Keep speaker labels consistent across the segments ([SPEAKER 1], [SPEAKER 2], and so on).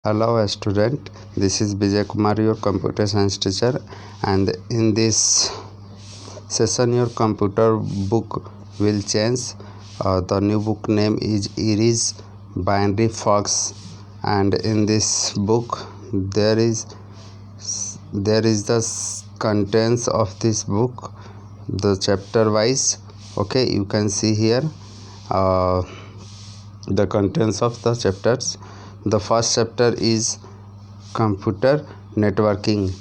[SPEAKER 1] Hello student, this is Vijay Kumar, your computer science teacher, and in this session your computer book will change. The new book name is Iris Binary Fox, and in this book there is the contents of this book, the chapter wise. Okay, you can see here the contents of the chapters. The first chapter is computer networking.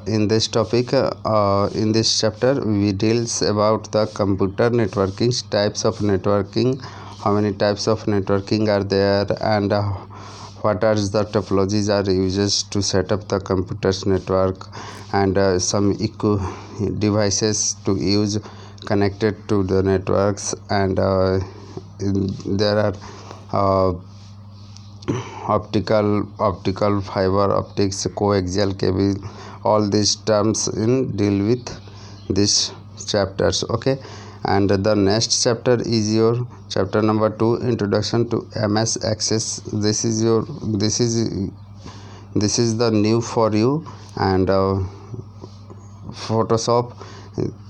[SPEAKER 1] In this topic, in this chapter we deals about the computer networking, types of networking, how many types of networking are there, and what are the topologies are used to set up the computer's network, and some devices to use connected to the networks, and there are optical fiber optics, coaxial cable, all these terms in deal with these chapters. Okay, and the next chapter is your chapter number 2, introduction to MS Access. This is the new for you, and Photoshop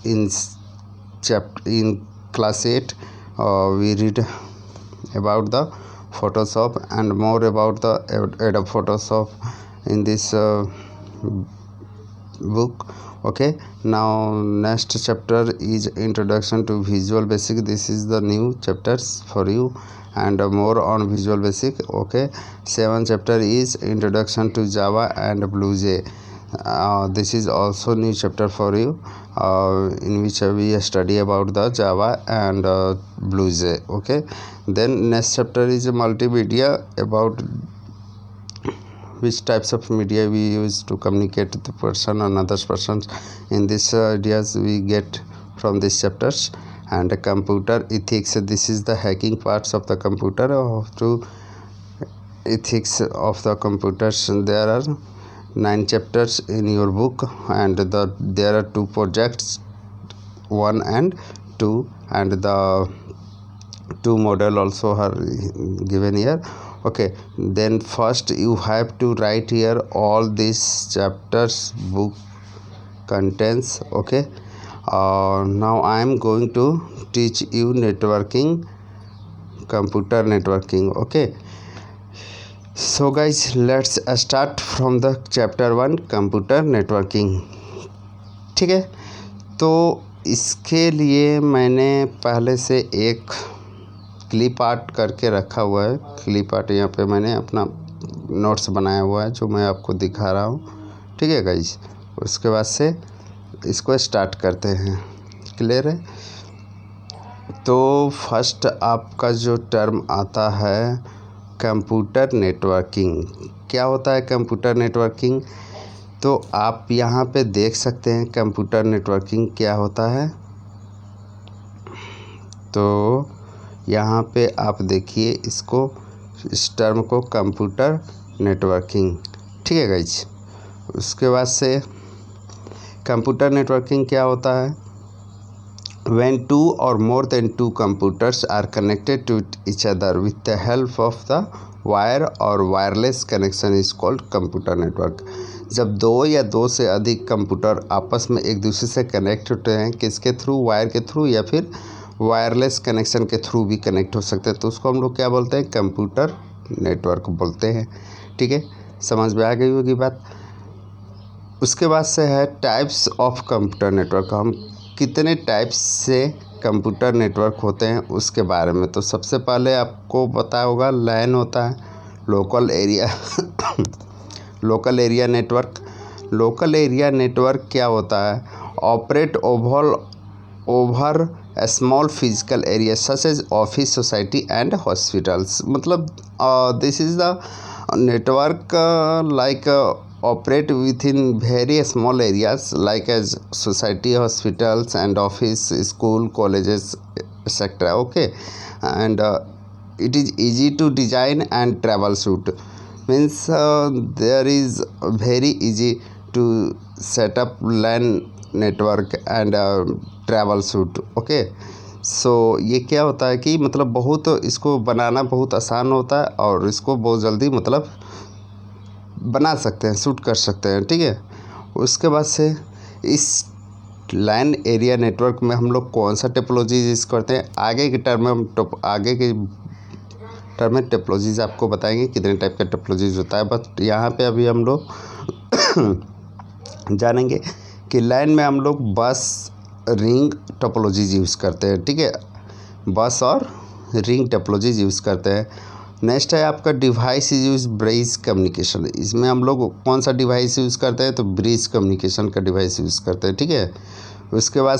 [SPEAKER 1] in in class 8 we read about the Photoshop and more about the Adobe Photoshop in this book. Okay, now next chapter is introduction to Visual Basic. This is the new chapters for you, and more on Visual Basic. Okay, 7th chapter is introduction to Java and BlueJ. This is also new chapter for you, in which we study about the Java and BlueJ. Okay, then next chapter is multimedia, about which types of media we use to communicate with the person and other persons. In these ideas we get from these chapters. And computer ethics, this is the hacking parts of the computer, to ethics of the computers. There are 9 chapters in your book, and there are 2 projects, 1 and 2, and the 2 model also are given here. Okay, then first you have to write here all these chapters book contents. Okay, now I am going to teach you networking, computer networking. Okay, so guys, let's start from the chapter 1, computer networking. ठीक है, तो इसके लिए मैंने पहले से एक clip art करके रखा हुआ है। क्लिप आर्ट यहाँ पे मैंने अपना नोट्स बनाया हुआ है, जो मैं आपको दिखा रहा हूँ। ठीक है गाइज, उसके बाद से इसको स्टार्ट करते हैं। क्लियर है? तो फर्स्ट आपका जो टर्म आता है कंप्यूटर नेटवर्किंग। क्या होता है कंप्यूटर नेटवर्किंग? तो आप यहाँ पे देख सकते हैं कंप्यूटर नेटवर्किंग क्या होता है। तो यहाँ पे आप देखिए इसको, इस टर्म को, कंप्यूटर नेटवर्किंग। ठीक है गाइज, उसके बाद से कंप्यूटर नेटवर्किंग क्या होता है? When 2 or more than 2 computers are connected to each other with the help of the wire or wireless connection is called computer network. जब 2 या 2 से अधिक कंप्यूटर आपस में एक दूसरे से कनेक्ट होते हैं, किसके थ्रू? वायर के थ्रू, या फिर वायरलेस कनेक्शन के थ्रू भी कनेक्ट हो सकते हैं, तो उसको हम लोग क्या बोलते हैं? कंप्यूटर नेटवर्क बोलते हैं। ठीक है, समझ में आ गई होगी बात। उसके बाद से है टाइप्स ऑफ कंप्यूटर नेटवर्क। हम कितने टाइप्स से कंप्यूटर नेटवर्क होते हैं उसके बारे में। तो सबसे पहले आपको पता होगा लैन होता है, local area local area network. Local area network क्या होता है? Operate over small physical area such as office, society and hospitals. मतलब this is the network like operate within very small areas like as society, hospitals and office, school, colleges, etc. Okay, and it is easy to design and troubleshoot. Means there is very easy to set up LAN network and troubleshoot. Okay, सो ये क्या होता है कि मतलब बहुत इसको बनाना बहुत आसान होता है और इसको बहुत जल्दी मतलब बना सकते हैं, शूट कर सकते हैं, ठीक है। उसके बाद से इस लैन एरिया नेटवर्क में हम लोग कौन सा टेक्नोलॉजी यूज़ करते हैं, आगे के टर्म में हम आगे के टर्म में टेक्नोलॉजीज आपको बताएंगे कितने टाइप का टेक्नोलॉजीज होता है। बट यहाँ पे अभी हम लोग जानेंगे कि लाइन में हम लोग बस रिंग टोपोलॉजीज यूज़ करते हैं, ठीक है। बस और रिंग टोपोलॉजीज यूज़ करते हैं। नेक्स्ट है आपका डिवाइस यूज़ ब्रिज कम्युनिकेशन। इसमें हम लोग कौन सा डिवाइस यूज़ करते हैं, तो ब्रिज कम्युनिकेशन का डिवाइस यूज़ करते हैं, ठीक है। उसके बाद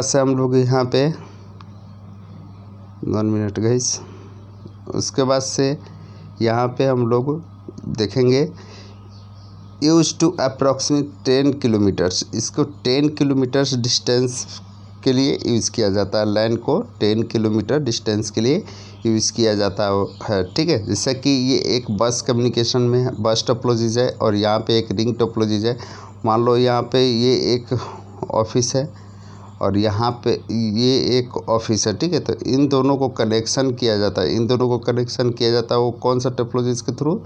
[SPEAKER 1] से हम लोग यहाँ पे 1 मिनट गाइस। उसके बाद से यहाँ पे हम लोग देखेंगे यूज टू अप्रॉक्सीमेट 10 किलोमीटर्स। इसको 10 किलोमीटर्स डिस्टेंस के लिए यूज़ किया जाता है। लाइन को 10 किलोमीटर डिस्टेंस के लिए यूज़ किया जाता है, ठीक है। जैसे कि ये एक बस कम्युनिकेशन में है, बस टोपोलॉजीज है, और यहाँ पे एक रिंग टोपोलॉजीज है। मान लो यहाँ पे ये एक ऑफिस है और यहाँ पे ये एक ऑफिस है, ठीक है। तो इन दोनों को कनेक्शन किया जाता है, वो कौन सा टेक्नोलॉजीज के थ्रू,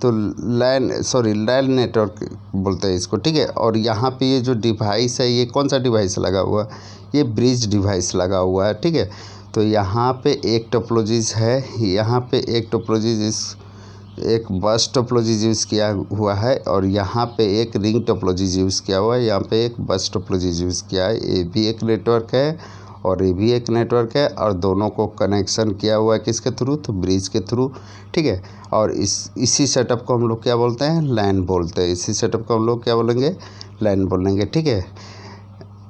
[SPEAKER 1] तो लैन नेटवर्क बोलते हैं इसको, ठीक है। और यहाँ पे ये जो डिवाइस है, ये कौन सा डिवाइस लगा हुआ है, ये ब्रिज डिवाइस लगा हुआ है, ठीक है। तो यहाँ पे एक टोपोलॉजीज है, यहाँ पे एक बस टोपोलॉजी यूज़ किया हुआ है, और यहाँ पे एक रिंग टोपोलॉजी यूज़ किया हुआ है, यहाँ पे एक बस टोपोलॉजी यूज़ किया है। ये भी एक नेटवर्क है और ये भी एक नेटवर्क है, और दोनों को कनेक्शन किया हुआ है किसके थ्रू, तो ब्रिज के थ्रू, ठीक है। और इसी सेटअप को हम लोग क्या बोलते हैं, लैन बोलते हैं। इसी सेटअप को हम लोग क्या बोलेंगे, लैन बोलेंगे, ठीक है।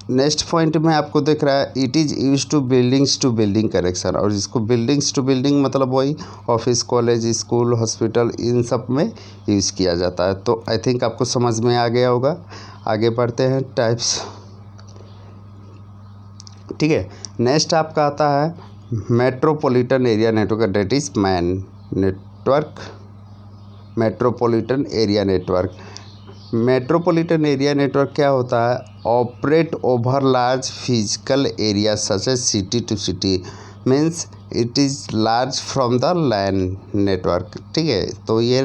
[SPEAKER 1] नेक्स्ट पॉइंट में आपको दिख रहा है it is use to building connection. और इसको बिल्डिंग्स टू बिल्डिंग मतलब वही ऑफिस, कॉलेज, स्कूल, हॉस्पिटल, इन सब में यूज़ किया जाता है। तो आई थिंक आपको समझ में आ गया होगा। आगे बढ़ते हैं टाइप्स, ठीक है। नेक्स्ट आपका आता है metropolitan area network, that is metropolitan area network. Metropolitan area network क्या होता है, operate over large physical area such as city to city, means it is large from the LAN network, ठीक है। तो ये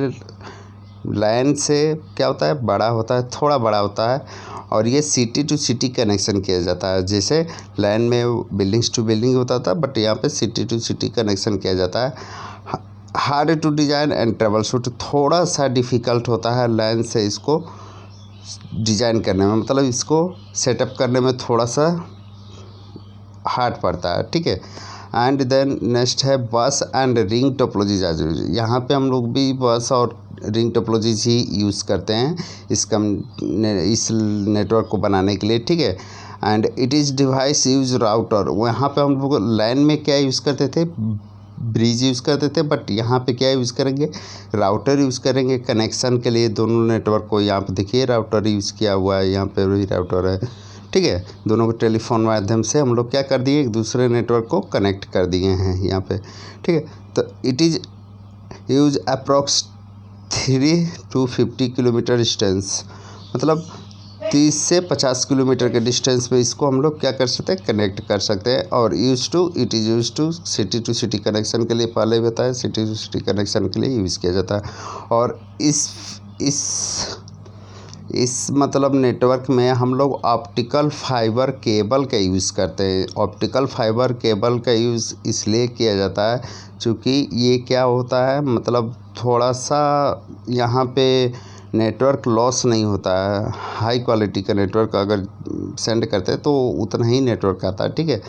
[SPEAKER 1] लैन से क्या होता है, बड़ा होता है, थोड़ा बड़ा होता है, और ये सिटी टू सिटी कनेक्शन किया जाता है। जैसे लैन में बिल्डिंग्स टू बिल्डिंग होता था, बट यहाँ पे सिटी टू सिटी कनेक्शन किया जाता है। Hard to design and troubleshoot, थोड़ा सा डिफ़िकल्ट होता है लैन से इसको डिज़ाइन करने में, मतलब इसको सेटअप करने में थोड़ा सा हार्ड पड़ता है, ठीक है। एंड देन नेक्स्ट है बस एंड रिंग टोपोलॉजीज। यहाँ पे हम लोग भी बस और रिंग टोपोलॉजीज ही यूज़ करते हैं इस नेटवर्क को बनाने के लिए, ठीक है। And it is device use router. वहाँ पे हम लोग लाइन में क्या यूज़ करते थे, ब्रिज यूज़ करते थे, बट यहाँ पे क्या यूज़ करेंगे, राउटर यूज़ करेंगे कनेक्शन के लिए दोनों नेटवर्क को। यहाँ पे देखिए राउटर यूज़ किया हुआ है, यहाँ पे भी राउटर है, ठीक है। दोनों को टेलीफोन माध्यम से हम लोग क्या कर दिए, एक दूसरे नेटवर्क को कनेक्ट कर दिए हैं यहाँ पे, ठीक है। तो it is use approx 3 to 50 kilometre distance, मतलब 30 से 50 किलोमीटर के डिस्टेंस पे इसको हम लोग क्या कर सकते हैं, कनेक्ट कर सकते हैं। और it is use to city connection के लिए, पहले भी बताया सिटी टू सिटी कनेक्शन के लिए यूज़ किया जाता है। और इस मतलब नेटवर्क में हम लोग ऑप्टिकल फाइबर केबल का यूज़ करते हैं। ऑप्टिकल फाइबर केबल का यूज़ इसलिए किया जाता है क्योंकि ये क्या होता है, मतलब थोड़ा सा यहाँ पे नेटवर्क लॉस नहीं होता है। हाई क्वालिटी का नेटवर्क अगर सेंड करते हैं तो उतना ही नेटवर्क आता है, ठीक है।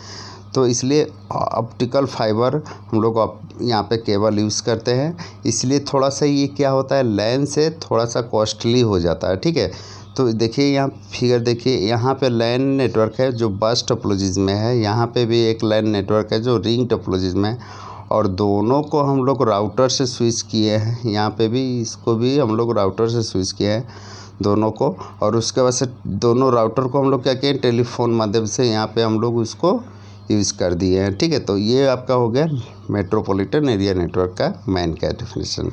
[SPEAKER 1] तो इसलिए ऑप्टिकल फाइबर हम लोग यहाँ पे केबल यूज़ करते हैं, इसलिए थोड़ा सा ये क्या होता है, लैन से थोड़ा सा कॉस्टली हो जाता है, ठीक है। तो देखिए यहाँ फिगर देखिए, यहाँ पे लैन नेटवर्क है जो बस टोपोलॉजीज़ में है, यहाँ पे भी एक लैन नेटवर्क है जो रिंग टोपोलॉजीज़ में है, और दोनों को हम लोग राउटर से स्विच किए हैं। यहाँ पे भी इसको भी हम लोग राउटर से स्विच किए हैं दोनों को, और उसके बाद से दोनों राउटर को हम लोग क्या किए, टेलीफोन माध्यम से यहाँ पे हम लोग उसको यूज़ कर दिए हैं, ठीक है। तो ये आपका हो गया मेट्रोपॉलिटन एरिया नेटवर्क का मेन का definition.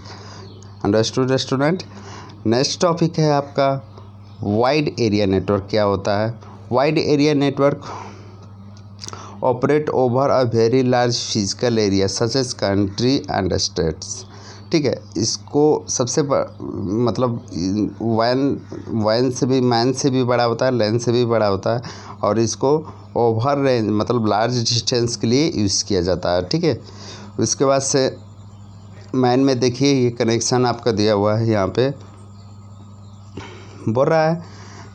[SPEAKER 1] Understood student. Next topic है आपका वाइड एरिया नेटवर्क क्या होता है। Wide area network operate over a very large physical area such as country and states. ठीक है, इसको सबसे मतलब वैन से भी मैन से भी बड़ा होता है, लेंथ से भी बड़ा होता है, और इसको ओवर रेंज मतलब लार्ज डिस्टेंस के लिए यूज़ किया जाता है। ठीक है, उसके बाद से मैन में देखिए ये कनेक्शन आपका दिया हुआ है, यहाँ पे बोल रहा है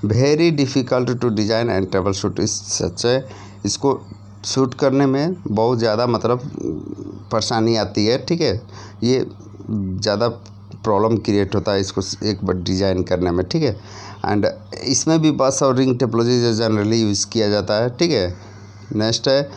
[SPEAKER 1] very difficult to design and troubleshoot. इस सच है, इसको शूट करने में बहुत ज़्यादा मतलब परेशानी आती है। ठीक है, ये ज़्यादा प्रॉब्लम क्रिएट होता है इसको एक बार डिज़ाइन करने में। ठीक है, एंड इसमें भी बस और रिंग टेक्नोलॉजी जनरली यूज़ किया जाता है। ठीक है, नेक्स्ट है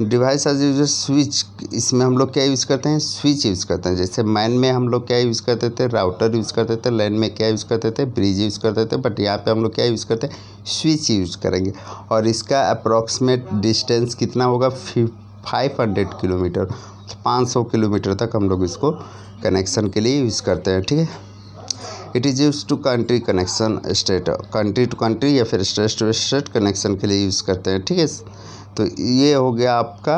[SPEAKER 1] डिवाइस एज यूज स्विच। इसमें हम लोग क्या यूज़ करते हैं, स्विच यूज़ करते हैं। जैसे मैन में हम लोग क्या यूज़ करते थे, राउटर यूज़ करते थे, लैन में क्या यूज़ करते थे, ब्रिज यूज़ करते थे, बट यहाँ पे हम लोग क्या यूज़ करते हैं, स्विच यूज़ करेंगे। और इसका अप्रॉक्सीमेट डिस्टेंस कितना होगा, 500 किलोमीटर, 500 किलोमीटर तक हम लोग इसको कनेक्शन के लिए यूज़ करते हैं। ठीक है, it is use to country connection, state country to country या फिर स्टेट टू स्टेट कनेक्शन के लिए यूज़ करते हैं। ठीक है, तो ये हो गया आपका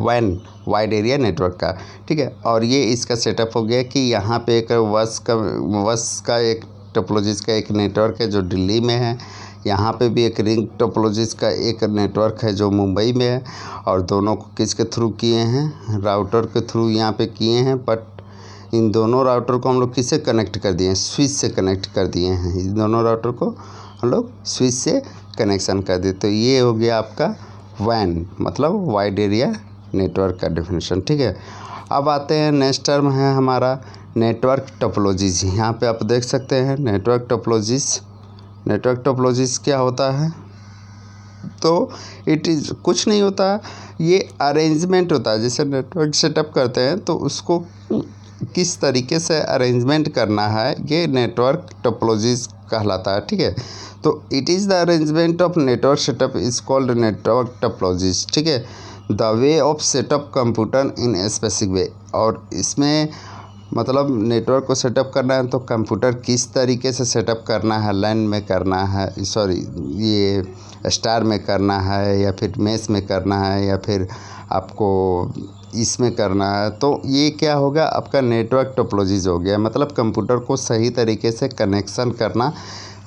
[SPEAKER 1] वैन वाइड एरिया नेटवर्क का। ठीक है, और ये इसका सेटअप हो गया कि यहाँ पे एक वस का एक टोपोलॉजीज का एक नेटवर्क है जो दिल्ली में है, यहाँ पे भी एक रिंग टोपोलॉजीज का एक नेटवर्क है जो मुंबई में है, और दोनों को किसके थ्रू किए हैं, राउटर के थ्रू यहाँ पे किए हैं। बट इन दोनों राउटर को हम लोग किससे कनेक्ट कर दिए हैं, स्विच से कनेक्ट कर दिए हैं। इन दोनों राउटर को हम लोग स्विच से कनेक्शन कर दिए। तो ये हो गया आपका वैन मतलब वाइड एरिया नेटवर्क का डेफिनेशन। ठीक है, अब आते हैं नेक्स्ट टर्म है हमारा नेटवर्क टोपोलॉजीज। यहाँ पे आप देख सकते हैं नेटवर्क टोपोलॉजीज। नेटवर्क टोपोलॉजीज क्या होता है, तो इट इज़ कुछ नहीं होता, ये अरेंजमेंट होता है। जैसे नेटवर्क सेटअप करते हैं तो उसको किस तरीके से अरेंजमेंट करना है, ये नेटवर्क टोपोलॉजीज कहलाता है। ठीक है, तो it is the arrangement of network setup is called network topologies. ठीक है, the way of setup computer in a specific way. और इसमें मतलब नेटवर्क को सेटअप करना है तो कंप्यूटर किस तरीके से सेटअप करना है, लैन में करना है, सॉरी ये स्टार में करना है, या फिर मेस में करना है, या फिर आपको इसमें करना है, तो ये क्या होगा आपका नेटवर्क टोपोलॉजीज हो गया। मतलब कंप्यूटर को सही तरीके से कनेक्शन करना,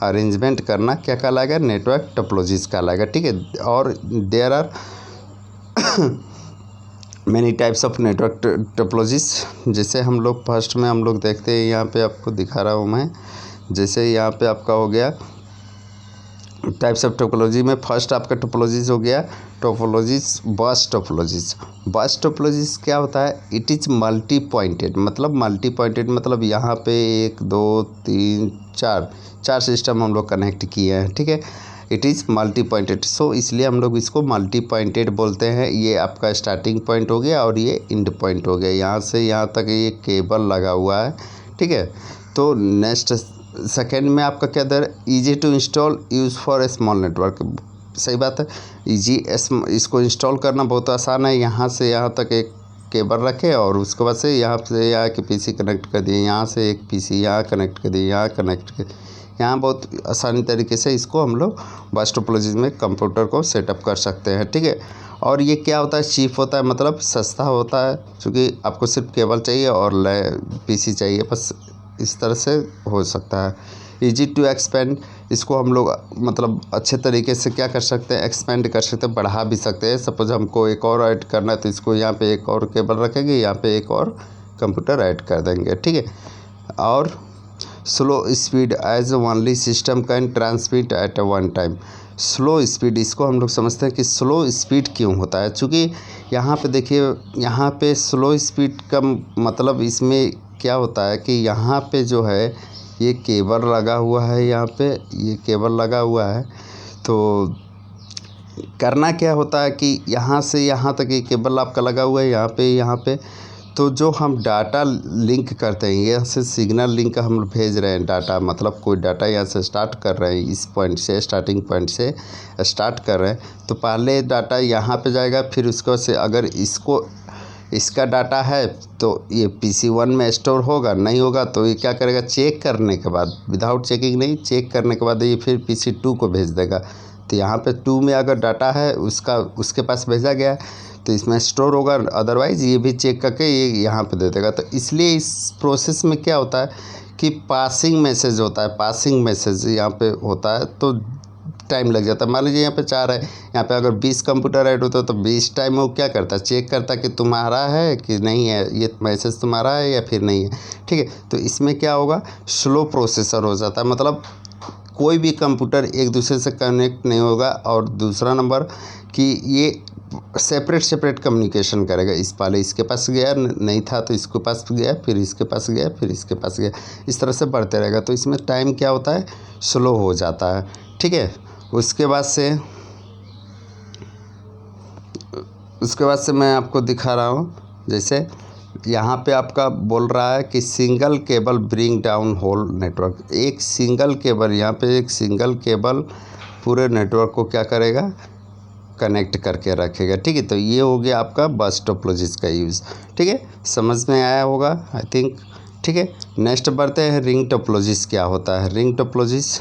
[SPEAKER 1] अरेंजमेंट करना क्या कहलाएगा, नेटवर्क टोपोलॉजीज कहलाएगा। ठीक है, और there are many types of network topologies. जैसे हम लोग फर्स्ट में हम लोग देखते हैं, यहाँ पे आपको दिखा रहा हूँ मैं। जैसे यहाँ पे आपका हो गया टाइप्स ऑफ टोपोलॉजी में फर्स्ट आपका टोपोलॉजीज हो गया टोपोलॉजीज बस टोपोलॉजीज। बस टोपोलॉजीज क्या होता है, इट इज़ मल्टी पॉइंटेड। मतलब मल्टी पॉइंटेड मतलब यहाँ पे 1 2 3 4 सिस्टम हम लोग कनेक्ट किए हैं। ठीक है, इट इज़ मल्टी पॉइंटेड, सो इसलिए हम लोग इसको मल्टी पॉइंटेड बोलते हैं। ये आपका स्टार्टिंग पॉइंट हो गया और ये एंड पॉइंट हो गया, यहाँ से यहाँ तक ये केबल लगा हुआ है। ठीक है, तो नेक्स्ट सेकेंड में आपका क्या दर, easy to install, use for a small network. सही बात है, इसको इंस्टॉल करना बहुत आसान है। यहाँ से यहाँ तक एक केबल रखे और उसके बाद से यहाँ के पीसी कनेक्ट कर दिए, यहाँ से एक पीसी यहाँ कनेक्ट कर दिए, यहाँ कनेक्ट कर, यहाँ बहुत आसानी तरीके से इसको हम लोग बस टोपोलॉजीज में कंप्यूटर को सेटअप कर सकते हैं। ठीक है, और ये क्या होता है, चीप होता है, मतलब सस्ता होता है, क्योंकि आपको सिर्फ केबल चाहिए और पीसी चाहिए, बस इस तरह से हो सकता है। ईजी टू एक्सपेंड, इसको हम लोग मतलब अच्छे तरीके से क्या कर सकते हैं, एक्सपेंड कर सकते हैं, बढ़ा भी सकते हैं। सपोज हमको एक और ऐड करना है तो इसको यहाँ पे एक और केबल रखेंगे, यहाँ पे एक और कंप्यूटर ऐड कर देंगे। ठीक है, और slow speed as only system can transmit at one time. Slow speed, इसको हम लोग समझते हैं कि स्लो स्पीड क्यों होता है, चूँकि यहाँ पे देखिए, यहाँ पे स्लो स्पीड का मतलब इसमें क्या होता है कि यहाँ पे जो है ये केबल लगा हुआ है, यहाँ पे ये केबल लगा हुआ है, तो करना क्या होता है कि यहाँ से यहाँ तक ये केबल आपका लगा हुआ है, यहाँ पे तो जो हम डाटा लिंक करते हैं, यहाँ से सिग्नल लिंक हम भेज रहे हैं डाटा, मतलब कोई डाटा यहाँ से स्टार्ट कर रहे हैं, इस पॉइंट से स्टार्टिंग पॉइंट से स्टार्ट कर रहे हैं, तो पहले डाटा यहाँ पे जाएगा, फिर उसके बाद से अगर इसको इसका डाटा है तो ये PC1 में स्टोर होगा, नहीं होगा तो ये क्या करेगा, चेक करने के बाद, विदाउट चेकिंग नहीं, चेक करने के बाद ये फिर PC2 को भेज देगा। तो यहाँ पे 2 में अगर डाटा है उसके पास भेजा गया तो इसमें स्टोर होगा, अदरवाइज़ ये भी चेक करके ये यहाँ पे दे देगा। तो इसलिए इस प्रोसेस में क्या होता है कि पासिंग मैसेज होता है, पासिंग मैसेज यहाँ पे होता है तो टाइम लग जाता है। मान लीजिए यहाँ पे 4 है, यहाँ पे अगर 20 कंप्यूटर ऐड होता है तो 20 टाइम वो क्या करता है, चेक करता है कि तुम्हारा है कि नहीं है, ये मैसेज तुम्हारा है या फिर नहीं है, ठीक है। तो इसमें क्या होगा, स्लो प्रोसेसर हो जाता है, मतलब कोई भी कंप्यूटर एक दूसरे से कनेक्ट नहीं होगा। और दूसरा नंबर कि ये सेपरेट कम्युनिकेशन करेगा, इस पहले इसके पास गया, नहीं था तो इसके पास गया, फिर इसके पास गया, फिर इसके पास गया, इस तरह से बढ़ते रहेगा। तो इसमें टाइम क्या होता है, स्लो हो जाता है, ठीक है। उसके बाद से मैं आपको दिखा रहा हूँ, जैसे यहाँ पे आपका बोल रहा है कि single cable bring down whole network. एक सिंगल केबल, यहाँ पे एक सिंगल केबल पूरे नेटवर्क को क्या करेगा, कनेक्ट करके रखेगा, ठीक है। तो ये हो गया आपका बस टोपोलॉजीज का यूज़, ठीक है, समझ में आया होगा आई थिंक, ठीक है। नेक्स्ट बढ़ते हैं, रिंग टोपोलॉजीज क्या होता है, रिंग टोपोलॉजीज,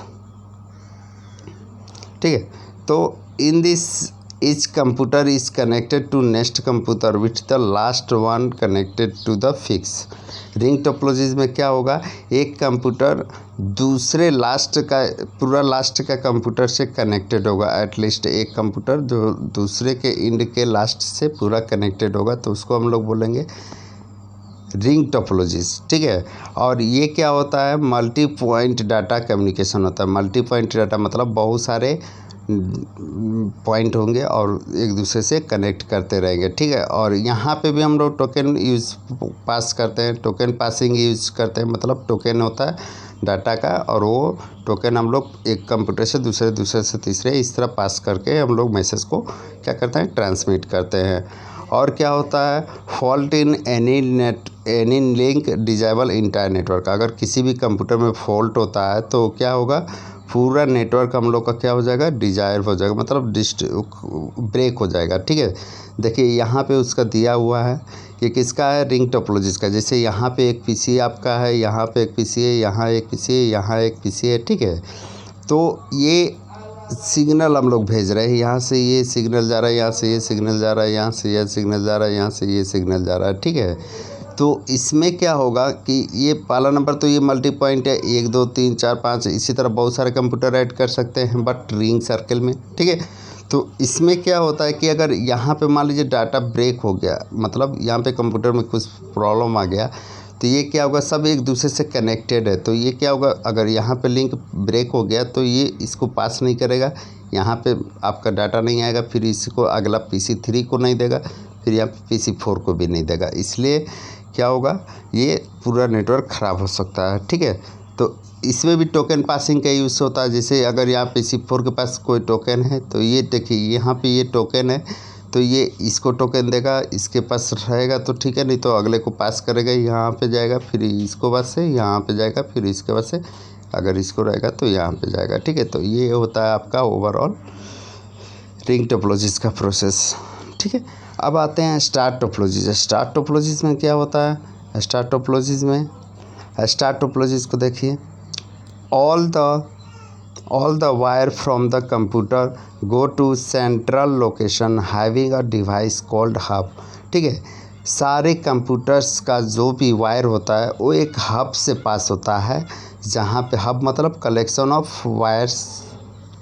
[SPEAKER 1] ठीक है। तो in this each computer is connected to next computer with the last one connected to the fix। Ring topologies में क्या होगा, एक कंप्यूटर दूसरे लास्ट का, पूरा लास्ट का कंप्यूटर से कनेक्टेड होगा, एटलीस्ट एक कंप्यूटर जो दूसरे के इंड के लास्ट से पूरा कनेक्टेड होगा, तो उसको हम लोग बोलेंगे रिंग टोपोलॉजीज, ठीक है। और ये क्या होता है, मल्टी पॉइंट डाटा कम्युनिकेशन होता है। मल्टी पॉइंट डाटा मतलब बहुत सारे पॉइंट होंगे और एक दूसरे से कनेक्ट करते रहेंगे, ठीक है। और यहाँ पे भी हम लोग टोकन यूज़ पास करते हैं, टोकन पासिंग यूज़ करते हैं, मतलब टोकन होता है डाटा का, और वो टोकन हम लोग एक कंप्यूटर से दूसरे से तीसरे इस तरह पास करके हम लोग मैसेज को क्या करते हैं, ट्रांसमिट करते हैं। और क्या होता है, fault in any link disable entire network. अगर किसी भी कंप्यूटर में फॉल्ट होता है तो क्या होगा, पूरा नेटवर्क हम लोग का क्या हो जाएगा, डिजायर हो जाएगा, मतलब ब्रेक हो जाएगा, ठीक है। देखिए यहाँ पे उसका दिया हुआ है कि किसका है, रिंग टोपोलॉजीज का। जैसे यहाँ पे एक पीसी आपका है, यहाँ पे एक पीसी है, यहाँ एक पीसी है, यहाँ एक पीसी है, ठीक है। तो ये सिग्नल हम लोग भेज रहे हैं, यहाँ से ये सिग्नल जा रहा है, यहाँ से ये सिग्नल जा रहा है, यहाँ से ये सिग्नल जा रहा है, यहाँ से ये सिग्नल जा रहा है, ठीक है। तो इसमें क्या होगा कि ये पहला नंबर तो ये मल्टी पॉइंट है, 1 2 3 4 5 इसी तरह बहुत सारे कंप्यूटर ऐड कर सकते हैं, बट रिंग सर्कल में, ठीक है। तो इसमें क्या होता है कि अगर यहाँ पे मान लीजिए डाटा ब्रेक हो गया, मतलब यहाँ पे कंप्यूटर में कुछ प्रॉब्लम आ गया, तो ये क्या होगा, सब एक दूसरे से कनेक्टेड है। तो ये क्या होगा, अगर यहाँ पे लिंक ब्रेक हो गया तो ये इसको पास नहीं करेगा, यहाँ पे आपका डाटा नहीं आएगा, फिर इसको अगला PC3 को नहीं देगा, फिर यहाँ पे PC4 को भी नहीं देगा। इसलिए क्या होगा, ये पूरा नेटवर्क ख़राब हो सकता है, ठीक है। तो इसमें भी टोकन पासिंग का यूज़ होता है। जैसे अगर यहाँ PC4 के पास कोई टोकन है तो ये देखिए यहाँ पे ये टोकन है, तो ये इसको टोकन देगा, इसके पास रहेगा तो ठीक है, नहीं तो अगले को पास करेगा, यहाँ पे जाएगा, फिर इसको पास से यहाँ पे जाएगा, फिर इसके पास से अगर इसको रहेगा तो यहाँ पे जाएगा, ठीक है। तो ये होता है आपका ओवरऑल रिंग टोपोलॉजीज़ का प्रोसेस, ठीक है। अब आते हैं स्टार टोपोलॉजीज़। स्टार टोपोलॉजीज़ में क्या होता है, स्टार टोपोलॉजीज़ को देखिए, all the wire from the computer go to central location having a device called hub, ठीक है। सारे कंप्यूटर्स का जो भी वायर होता है वो एक हब से पास होता है, जहाँ पे हब मतलब कलेक्शन ऑफ वायर्स,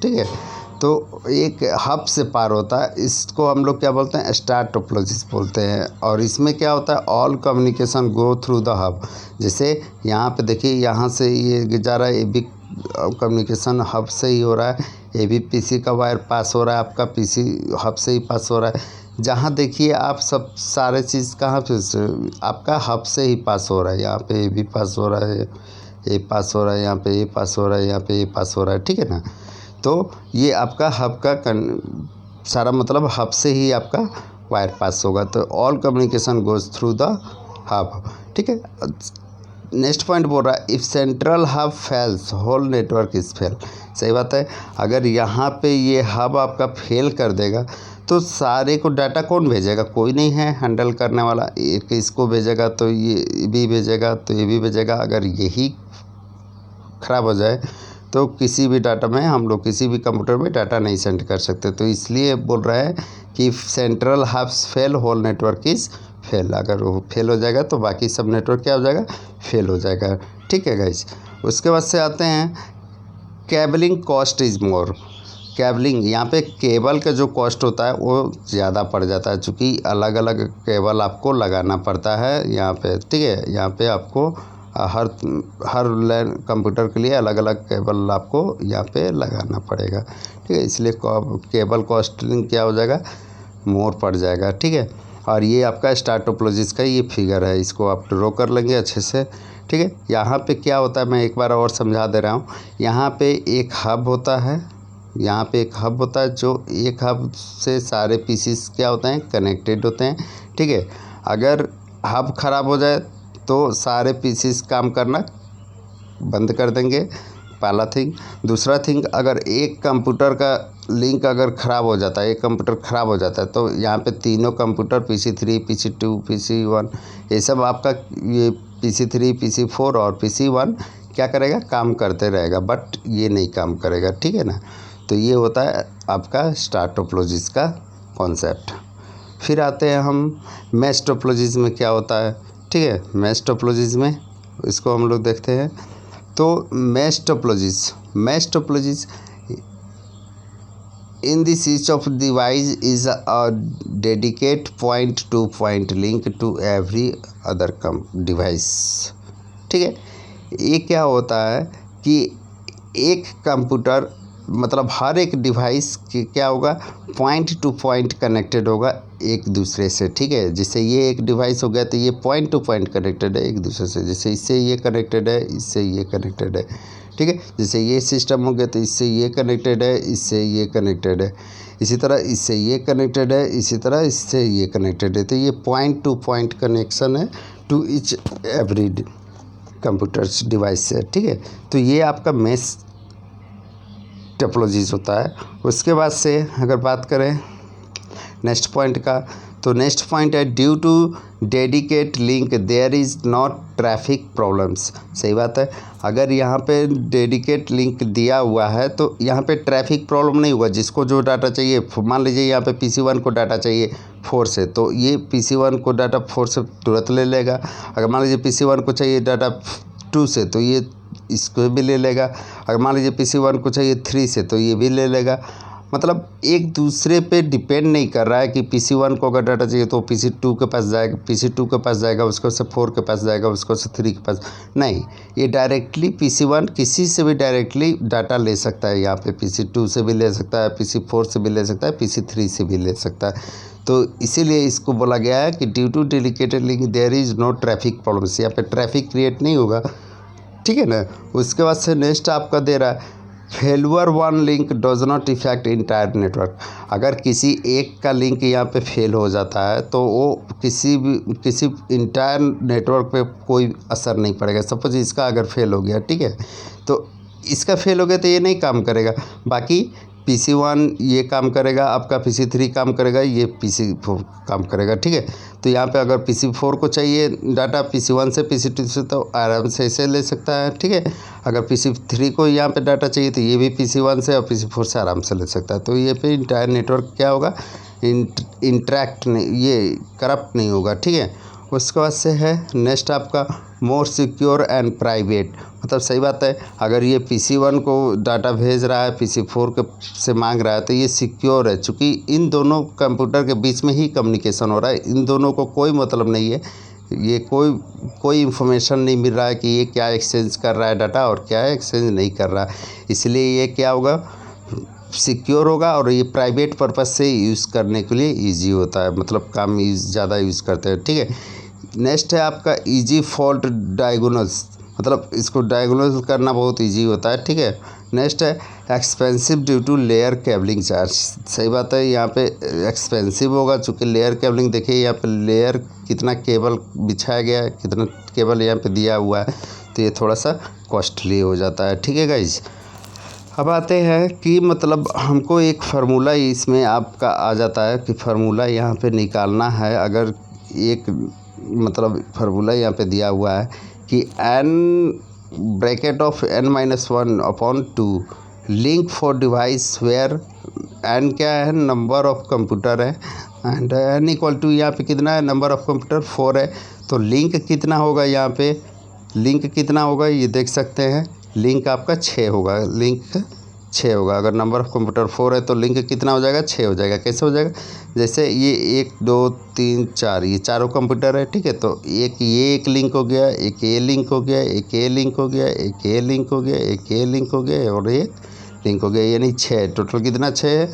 [SPEAKER 1] ठीक है। तो एक हब से पार होता है, इसको हम लोग क्या बोलते हैं, स्टार टोपोलॉजीज बोलते हैं। और इसमें क्या होता है, all communication go through the hub. जैसे यहाँ पे देखिए, यहाँ से ये जा रहा है, ये भी कम्युनिकेशन हब से ही हो रहा है, ये भी PC का वायर पास हो रहा है, आपका PC हब से ही पास हो रहा है। जहाँ देखिए आप सब सारे चीज़ कहाँ पे आपका हब से ही पास हो रहा है, यहाँ पे ये भी पास हो रहा है, ये पास हो रहा है, यहाँ पे ये पास हो रहा है, यहाँ पे ये पास हो रहा है, ठीक है ना। तो ये आपका हब का सारा मतलब हब से ही आपका वायर पास होगा। तो all communication goes through the hub, ठीक है। नेक्स्ट पॉइंट बोल रहा है, if central hub fails whole network is fail. सही बात है, अगर यहाँ पे ये हब आपका फेल कर देगा तो सारे को डाटा कौन भेजेगा, कोई नहीं है हैंडल करने वाला। एक इसको भेजेगा तो ये भी भेजेगा, तो ये भी भेजेगा। अगर यही ख़राब हो जाए तो किसी भी डाटा में हम लोग किसी भी कंप्यूटर में डाटा नहीं सेंड कर सकते। तो इसलिए बोल रहा है कि central hubs fail, whole network is fail. अगर वो फेल हो जाएगा तो बाकी सब नेटवर्क क्या हो जाएगा, फेल हो जाएगा। ठीक है गाइस। उसके बाद से आते हैं cabling cost is more. Cabling, यहाँ पे केबल का जो कॉस्ट होता है वो ज़्यादा पड़ जाता है, चूँकि अलग अलग केबल आपको लगाना पड़ता है यहाँ पे। ठीक है, यहाँ पे आपको हर लैन कंप्यूटर के लिए अलग अलग केबल आपको यहाँ पे लगाना पड़ेगा। ठीक है, इसलिए केबल कॉस्टिंग क्या हो जाएगा, मोर पड़ जाएगा। ठीक है, और ये आपका स्टार टोपोलॉजीज का ये फिगर है, इसको आप ड्रॉ कर लेंगे अच्छे से। ठीक है, यहाँ पे क्या होता है मैं एक बार और समझा दे रहा हूँ। यहाँ पे एक हब होता है, यहाँ पे एक हब होता है, जो एक हब से सारे पीसीस क्या होते हैं, कनेक्टेड होते हैं। ठीक है, अगर हब ख़राब हो जाए तो सारे पीसीस काम करना बंद कर देंगे, पहला थिंग। दूसरा थिंग, अगर एक कंप्यूटर का लिंक अगर ख़राब हो जाता है, एक कंप्यूटर ख़राब हो जाता है, तो यहाँ पे तीनों कंप्यूटर PC3, PC2, PC1 ये सब आपका ये PC3, PC4 और PC1 क्या करेगा, काम करते रहेगा, बट ये नहीं काम करेगा। ठीक है ना। तो ये होता है आपका स्टार टोपोलॉजीज का कॉन्सेप्ट। फिर आते हैं हम मैश टोपोलॉजीज में क्या होता है। ठीक है, मैश टोपोलॉजीज में इसको हम लोग देखते हैं। तो mesh topologies in this each of device is a dedicate point to point link to every other device. ठीक है, ये क्या होता है कि एक कंप्यूटर मतलब हर एक डिवाइस क्या होगा, पॉइंट टू पॉइंट कनेक्टेड होगा एक दूसरे से। ठीक है, जैसे ये एक डिवाइस हो गया तो ये पॉइंट टू पॉइंट कनेक्टेड है एक दूसरे से, जैसे इससे ये कनेक्टेड है, इससे ये कनेक्टेड है। ठीक है, जैसे ये सिस्टम हो गया तो इससे ये कनेक्टेड है, इससे ये कनेक्टेड है, इसी तरह इससे ये कनेक्टेड है, इसी तरह इससे ये कनेक्टेड है। तो ये पॉइंट टू पॉइंट कनेक्शन है to each every computers device से। ठीक है, तो ये आपका मैश टोपोलॉजीज होता है। उसके बाद से अगर बात करें नेक्स्ट पॉइंट का, तो नेक्स्ट पॉइंट है due to dedicate link there is not traffic problems. सही बात है, अगर यहाँ पे डेडिकेट लिंक दिया हुआ है तो यहाँ पे ट्रैफिक प्रॉब्लम नहीं होगा। जिसको जो डाटा चाहिए, मान लीजिए यहाँ पे PC1 को डाटा चाहिए 4 से, तो ये PC1 को डाटा 4 से तुरंत ले लेगा। अगर मान लीजिए PC1 को चाहिए डाटा 2 से, तो ये इसको भी ले लेगा। अगर मान लीजिए PC1 को चाहिए 3 से, तो ये भी ले लेगा। मतलब एक दूसरे पे डिपेंड नहीं कर रहा है कि PC1 को अगर डाटा चाहिए तो PC2 के पास जाएगा, PC2 के पास जाएगा, उसको से 4 के पास जाएगा, उसको से 3 के पास नहीं। ये डायरेक्टली PC1 किसी से भी डायरेक्टली डाटा ले सकता है। यहाँ पे PC2 से भी ले सकता है, PC4 से भी ले सकता है, PC3 से भी ले सकता है। तो इसीलिए इसको बोला गया है कि due to dedicated link there is no traffic problems. यहाँ पे ट्रैफिक क्रिएट नहीं होगा। ठीक है ना। उसके बाद से नेक्स्ट आपका दे रहा है failure one link does not effect entire network. अगर किसी एक का लिंक यहाँ पे फेल हो जाता है तो वो किसी इंटायर नेटवर्क पे कोई असर नहीं पड़ेगा। सपोज इसका अगर फेल हो गया, ठीक है, तो इसका फेल हो गया तो ये नहीं काम करेगा, बाकी PC1 ये काम करेगा, आपका PC3 काम करेगा, ये PC4 काम करेगा। ठीक है, तो यहाँ पे अगर PC4 को चाहिए डाटा PC1 से PC2 से तो आराम से इसे ले सकता है। ठीक है, अगर PC3 को यहाँ पे डाटा चाहिए तो ये भी PC1 से और PC4 से आराम से ले सकता है। तो ये पे इंटायर नेटवर्क क्या होगा, इंटरेक्ट नहीं, ये करप्ट नहीं होगा। ठीक है, उसके बाद से है नेक्स्ट आपका मोर सिक्योर एंड प्राइवेट। मतलब सही बात है, अगर ये PC1 को डाटा भेज रहा है, PC4 के से मांग रहा है, तो ये सिक्योर है, चूँकि इन दोनों कंप्यूटर के बीच में ही कम्युनिकेशन हो रहा है। इन दोनों को कोई मतलब नहीं है, ये कोई इन्फॉर्मेशन नहीं मिल रहा है कि ये क्या एक्सचेंज कर रहा है डाटा और क्या एक्सचेंज नहीं कर रहा है। इसलिए ये क्या होगा, सिक्योर होगा और ये प्राइवेट पर्पस से यूज़ करने के लिए ईजी होता है, मतलब काम ज़्यादा यूज़ करते हैं। ठीक है, नेक्स्ट है आपका इजी फॉल्ट डायग्नोसिस, मतलब इसको डायग्नोस करना बहुत इजी होता है। ठीक है, नेक्स्ट है expensive due to layer cabling charge. सही बात है, यहाँ पे एक्सपेंसिव होगा चूँकि लेयर केबलिंग, देखिए यहाँ पे लेयर कितना केबल बिछाया गया है, कितना केबल यहाँ पे दिया हुआ है, तो ये थोड़ा सा कॉस्टली हो जाता है। ठीक है गाइज, अब आते हैं कि मतलब हमको एक फार्मूला इसमें आपका आ जाता है कि फार्मूला यहाँ पे निकालना है। अगर एक मतलब फार्मूला यहाँ पे दिया हुआ है कि n bracket of n-1/2 link for device where n क्या है, नंबर ऑफ कंप्यूटर है, एंड n इक्वल टू यहाँ पे कितना है, नंबर ऑफ कंप्यूटर 4 है। तो लिंक कितना होगा, यहाँ पे लिंक कितना होगा ये देख सकते हैं, लिंक आपका 6 होगा, लिंक 6 होगा। अगर नंबर ऑफ़ कंप्यूटर 4 है तो लिंक कितना हो जाएगा, 6 हो जाएगा। कैसे हो जाएगा, जैसे ये 1 2 3 4 ये चारों कंप्यूटर है, ठीक है। तो एक लिंक हो गया, एक ये लिंक हो गया, एक ये लिंक हो गया, एक ये लिंक हो गया, एक ये लिंक हो गया और एक लिंक हो गया, यानी 6। टोटल कितना 6 है,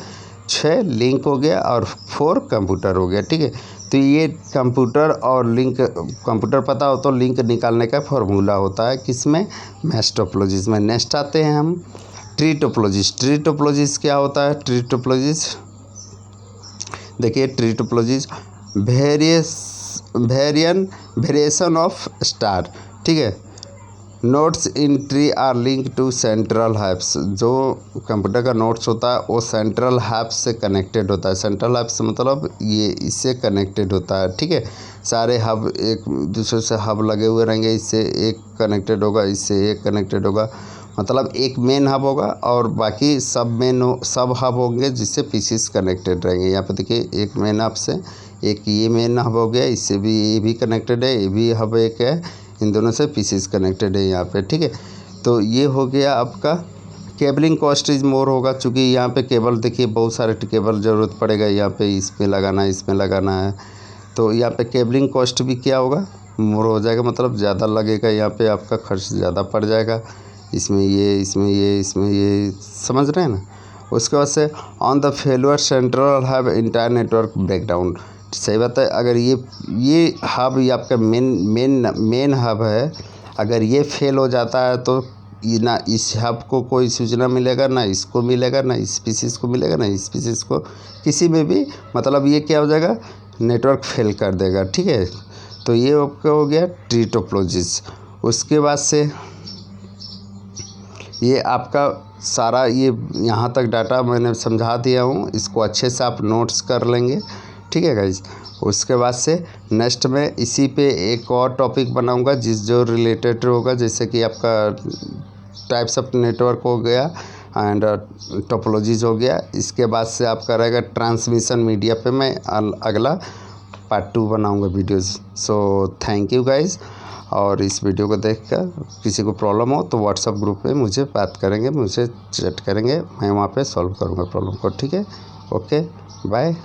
[SPEAKER 1] 6 लिंक हो गया और 4 कंप्यूटर हो गया, ठीक है। तो ये कंप्यूटर और लिंक, कंप्यूटर पता हो तो लिंक निकालने का फॉर्मूला होता है किसमें, मैश टोपोलॉजीज में। नेक्स्ट आते हैं हम ट्री टोपोलॉजीज। ट्री टोपोलॉजीज क्या होता है, ट्री टोपोलॉजीज देखिए, tree topologies variation of star, ठीक है। Notes in tree are link to central hubs. जो कंप्यूटर का नोट्स होता है वो सेंट्रल हब से कनेक्टेड होता है। सेंट्रल हब से मतलब ये इससे कनेक्टेड होता है, ठीक है। सारे हब एक दूसरे से हब लगे हुए रहेंगे, इससे एक कनेक्टेड होगा, इससे एक कनेक्टेड होगा, मतलब एक मेन हब होगा और बाकी सब हब होंगे जिससे पीसीस कनेक्टेड रहेंगे। यहाँ पे देखिए एक मेन हब से एक ये मेन हब हो गया, इससे भी ये भी कनेक्टेड है, ये भी हब एक है, इन दोनों से पीसीस कनेक्टेड है यहाँ पे, ठीक है। तो ये हो गया आपका। केबलिंग कॉस्ट इज मोर होगा, चूँकि यहाँ पे केबल देखिए बहुत सारे केबल ज़रूरत पड़ेगा, यहाँ पे इसमें लगाना है, इसमें लगाना है, तो यहाँ पे केबलिंग कॉस्ट भी क्या होगा, मोर हो जाएगा, मतलब ज़्यादा लगेगा, यहाँ पे आपका खर्च ज़्यादा पड़ जाएगा। इसमें ये समझ रहे हैं ना। उसके बाद से on the failure central hub entire network breakdown. सही बात है, अगर ये हब ये आपका मेन हब है, अगर ये फेल हो जाता है तो ना इस हब को कोई सूचना मिलेगा, ना इसको मिलेगा, ना इस पीसीस को मिलेगा, ना इस पीसीस को, किसी में भी, मतलब ये क्या हो जाएगा, नेटवर्क फेल कर देगा, ठीक है। तो ये आपका हो गया ट्री टोपोलॉजीज। उसके बाद से ये आपका सारा ये यहाँ तक डाटा मैंने समझा दिया हूँ, इसको अच्छे से आप नोट्स कर लेंगे, ठीक है गाइज। उसके बाद से नेक्स्ट में इसी पे एक और टॉपिक बनाऊंगा जो रिलेटेड होगा, जैसे कि आपका टाइप्स ऑफ नेटवर्क हो गया एंड टोपोलॉजीज हो गया। इसके बाद से आपका रहेगा ट्रांसमिशन मीडिया पे मैं अगला पार्ट 2 बनाऊंगा videos. So thank you guys. और इस वीडियो को देखकर किसी को प्रॉब्लम हो तो व्हाट्सएप ग्रुप पे मुझे बात करेंगे, मुझे चैट करेंगे, मैं वहाँ पे सॉल्व करूँगा प्रॉब्लम को, ठीक है। Okay bye.